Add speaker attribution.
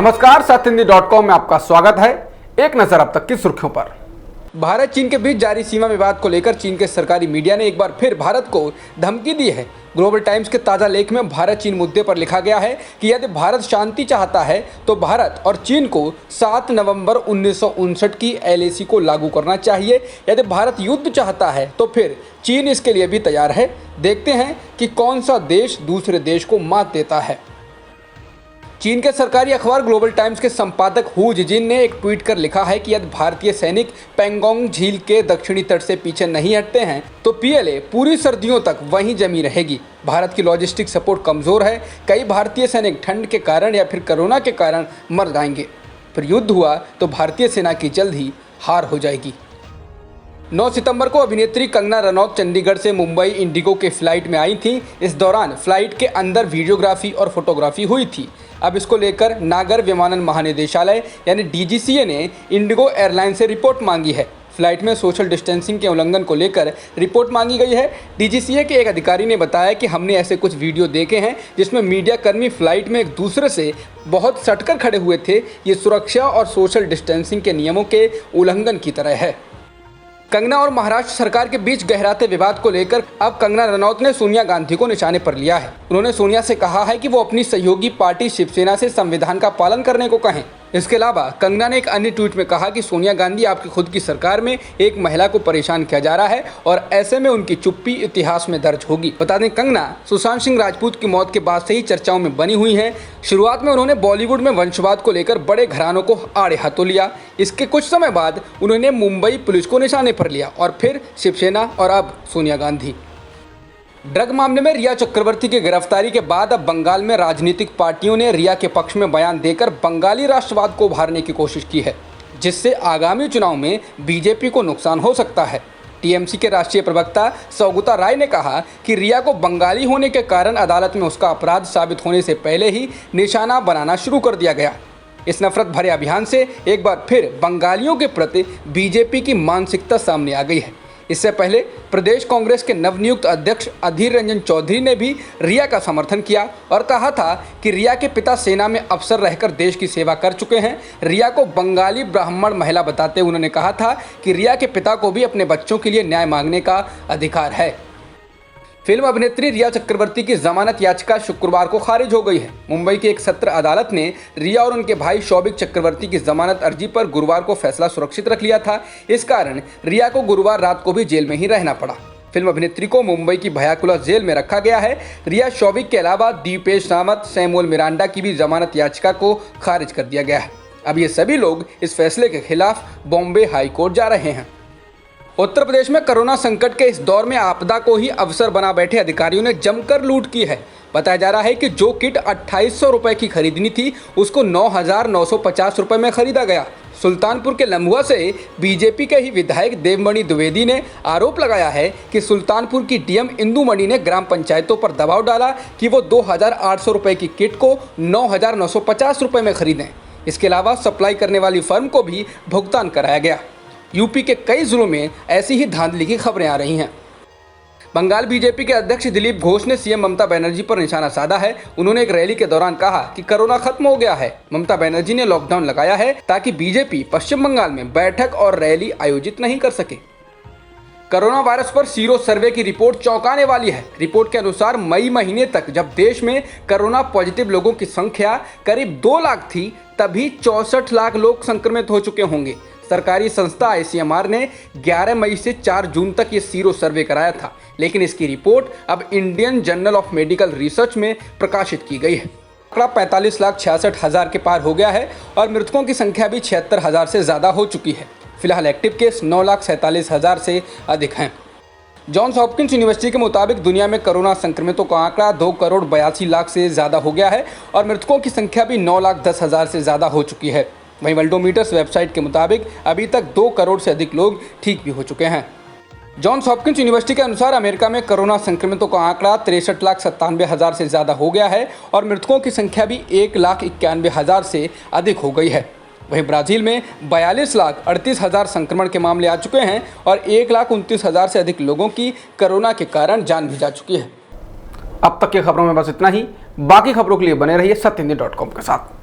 Speaker 1: नमस्कार, सत्यहिंदी.com में आपका स्वागत है। एक नजर अब तक की सुर्खियों पर। भारत चीन के बीच जारी सीमा विवाद को लेकर चीन के सरकारी मीडिया ने एक बार फिर भारत को धमकी दी है। ग्लोबल टाइम्स के ताज़ा लेख में भारत चीन मुद्दे पर लिखा गया है कि यदि भारत शांति चाहता है तो भारत और चीन को 7 नवंबर 1959 की LAC को लागू करना चाहिए। यदि भारत युद्ध चाहता है तो फिर चीन इसके लिए भी तैयार है। देखते हैं कि कौन सा देश दूसरे देश को मात देता है। चीन के सरकारी अखबार ग्लोबल टाइम्स के संपादक हू जिजिन ने एक ट्वीट कर लिखा है कि यदि भारतीय सैनिक पेंगोंग झील के दक्षिणी तट से पीछे नहीं हटते हैं तो PLA पूरी सर्दियों तक वहीं जमी रहेगी। भारत की लॉजिस्टिक सपोर्ट कमज़ोर है। कई भारतीय सैनिक ठंड के कारण या फिर कोरोना के कारण मर जाएंगे। फिर युद्ध हुआ तो भारतीय सेना की जल्द ही हार हो जाएगी। 9 सितंबर को अभिनेत्री कंगना रनौत चंडीगढ़ से मुंबई इंडिगो के फ्लाइट में आई थी। इस दौरान फ्लाइट के अंदर वीडियोग्राफी और फोटोग्राफी हुई थी। अब इसको लेकर नागर विमानन महानिदेशालय यानी DGCA ने इंडिगो एयरलाइन से रिपोर्ट मांगी है। फ्लाइट में सोशल डिस्टेंसिंग के उल्लंघन को लेकर रिपोर्ट मांगी गई है। DGCA के एक अधिकारी ने बताया कि हमने ऐसे कुछ वीडियो देखे हैं जिसमें मीडिया कर्मी फ्लाइट में एक दूसरे से बहुत सटकर खड़े हुए थे। ये सुरक्षा और सोशल डिस्टेंसिंग के नियमों के उल्लंघन की तरह है। कंगना और महाराष्ट्र सरकार के बीच गहराते विवाद को लेकर अब कंगना रनौत ने सोनिया गांधी को निशाने पर लिया है। उन्होंने सोनिया से कहा है कि वो अपनी सहयोगी पार्टी शिवसेना से संविधान का पालन करने को कहें। इसके अलावा कंगना ने एक अन्य ट्वीट में कहा कि सोनिया गांधी आपकी खुद की सरकार में एक महिला को परेशान किया जा रहा है और ऐसे में उनकी चुप्पी इतिहास में दर्ज होगी। बता दें, कंगना सुशांत सिंह राजपूत की मौत के बाद से ही चर्चाओं में बनी हुई हैं। शुरुआत में उन्होंने बॉलीवुड में वंशवाद को लेकर बड़े घरानों को आड़े हाथों लिया। इसके कुछ समय बाद उन्होंने मुंबई पुलिस को निशाने पर लिया और फिर शिवसेना और अब सोनिया गांधी। ड्रग मामले में रिया चक्रवर्ती की गिरफ्तारी के बाद अब बंगाल में राजनीतिक पार्टियों ने रिया के पक्ष में बयान देकर बंगाली राष्ट्रवाद को उभारने की कोशिश की है, जिससे आगामी चुनाव में BJP को नुकसान हो सकता है। TMC के राष्ट्रीय प्रवक्ता सौगता राय ने कहा कि रिया को बंगाली होने के कारण अदालत में उसका अपराध साबित होने से पहले ही निशाना बनाना शुरू कर दिया गया। इस नफरत भरे अभियान से एक बार फिर बंगालियों के प्रति BJP की मानसिकता सामने आ गई है। इससे पहले प्रदेश कांग्रेस के नवनियुक्त अध्यक्ष अधीर रंजन चौधरी ने भी रिया का समर्थन किया और कहा था कि रिया के पिता सेना में अफसर रहकर देश की सेवा कर चुके हैं। रिया को बंगाली ब्राह्मण महिला बताते उन्होंने कहा था कि रिया के पिता को भी अपने बच्चों के लिए न्याय मांगने का अधिकार है। फिल्म अभिनेत्री रिया चक्रवर्ती की जमानत याचिका शुक्रवार को खारिज हो गई है। मुंबई की एक सत्र अदालत ने रिया और उनके भाई शौविक चक्रवर्ती की जमानत अर्जी पर गुरुवार को फैसला सुरक्षित रख लिया था। इस कारण रिया को गुरुवार रात को भी जेल में ही रहना पड़ा। फिल्म अभिनेत्री को मुंबई की भयाकुला जेल में रखा गया है। रिया, शौविक के अलावा दीपेश रावत, सैमुअल मिरांडा की भी जमानत याचिका को खारिज कर दिया गया है। अब ये सभी लोग इस फैसले के खिलाफ बॉम्बे हाई कोर्ट जा रहे हैं। उत्तर प्रदेश में कोरोना संकट के इस दौर में आपदा को ही अवसर बना बैठे अधिकारियों ने जमकर लूट की है। बताया जा रहा है कि जो किट 2800 रुपये की खरीदनी थी उसको 9,950 रुपये में खरीदा गया। सुल्तानपुर के लम्हुआ से BJP के ही विधायक देवमणि द्विवेदी ने आरोप लगाया है कि सुल्तानपुर की DM इंदुमणि ने ग्राम पंचायतों पर दबाव डाला कि वो 2,800 रुपये की किट को 9,950 रुपये में खरीदें। इसके अलावा सप्लाई करने वाली फर्म को भी भुगतान कराया गया। यूपी के कई जिलों में ऐसी ही धांधली की खबरें आ रही हैं। बंगाल BJP के अध्यक्ष दिलीप घोष ने CM ममता बनर्जी पर निशाना साधा है। उन्होंने एक रैली के दौरान कहा कि कोरोना खत्म हो गया है। ममता बनर्जी ने लॉकडाउन लगाया है ताकि BJP पश्चिम बंगाल में बैठक और रैली आयोजित नहीं कर सके। कोरोना वायरस पर सीरो सर्वे की रिपोर्ट चौंकाने वाली है। रिपोर्ट के अनुसार मई महीने तक जब देश में कोरोना पॉजिटिव लोगों की संख्या करीब 2 लाख थी, तभी 64 लाख लोग संक्रमित हो चुके होंगे। सरकारी संस्था ICMR ने 11 मई से 4 जून तक ये सीरो सर्वे कराया था, लेकिन इसकी रिपोर्ट अब Indian journal of medical research में प्रकाशित की गई है। आंकड़ा 45,66,000 के पार हो गया है और मृतकों की संख्या भी 76,000 से ज़्यादा हो चुकी है। फिलहाल एक्टिव केस 9,47,000 से अधिक हैं। जॉन्स हॉपकिंस यूनिवर्सिटी के मुताबिक दुनिया में कोरोना संक्रमितों का आंकड़ा 2,82,00,000 से ज़्यादा हो गया है और मृतकों की संख्या भी 9,10,000 से ज़्यादा हो चुकी है। वहीं वर्ल्डोमीटर्स वेबसाइट के मुताबिक अभी तक 2 करोड़ से अधिक लोग ठीक भी हो चुके हैं। जॉन्स हॉपकिंस यूनिवर्सिटी के अनुसार अमेरिका में कोरोना संक्रमितों का आंकड़ा 63,97,000 से ज़्यादा हो गया है और मृतकों की संख्या भी 1,91,000 से अधिक हो गई है। वहीं ब्राज़ील में 42,38,000 संक्रमण के मामले आ चुके हैं और 1,29,000 से अधिक लोगों की कोरोना के कारण जान भी जा चुकी है। अब तक की खबरों में बस इतना ही। बाकी खबरों के लिए बने रहिए सत्यहिंदी.com के साथ।